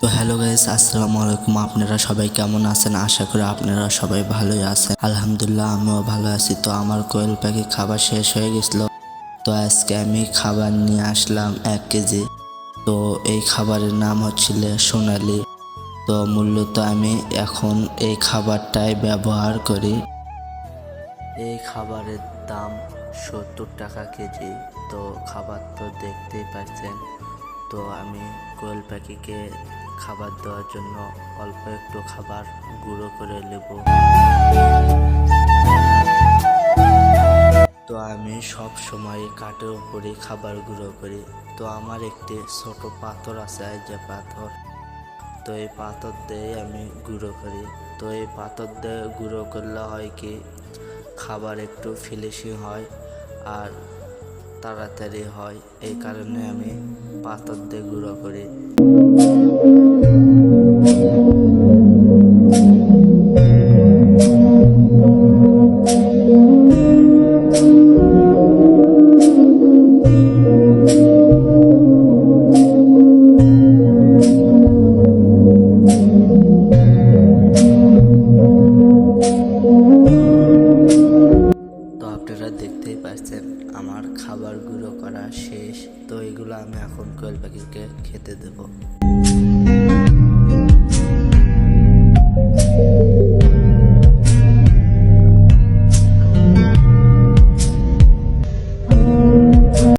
তো hello guys, আসসালামু আলাইকুম। আপনারা সবাই কেমন আছেন? আশা করি আপনারা সবাই ভালোই আছেন। আলহামদুলিল্লাহ, আমিও ভালো আছি। তো আমার কোয়েল পাখি খাবার শেষ হয়ে গেছিলো, তো আজকে আমি খাবার নিয়ে আসলাম 1 কেজি। তো এই খাবারের নাম হচ্ছিল সোনালি। তো মূলত আমি এখন এই খাবারটাই ব্যবহার করি। এই খাবারের দাম 70 টাকা কেজি। তো খাবার তো দেখতেই পাচ্ছেন। তো আমি কোয়েল পাখিকে খাবার দেওয়ার জন্য অল্প একটু খাবার গুঁড়ো করে নেব। তো আমি সব সময় কাঠের উপরে খাবার গুঁড়ো করি। তো আমার একটি ছোট পাথর আছে, যে পাথর, তো এই পাথর দিয়ে আমি গুঁড়ো করি। তো এই পাথর দিয়ে গুঁড়ো করলে হয় কি, খাবার একটু ফিনিশিং হয় আর তাড়াতাড়ি হয়। এই কারণে আমি পাথর দিয়ে গুঁড়ো করি। তো আপনারা দেখতেই পাচ্ছেন আমার খাবার গুঁড়ো করা শেষ। তো এগুলো আমি এখন কোয়েল পাখিকে খেতে দেবো।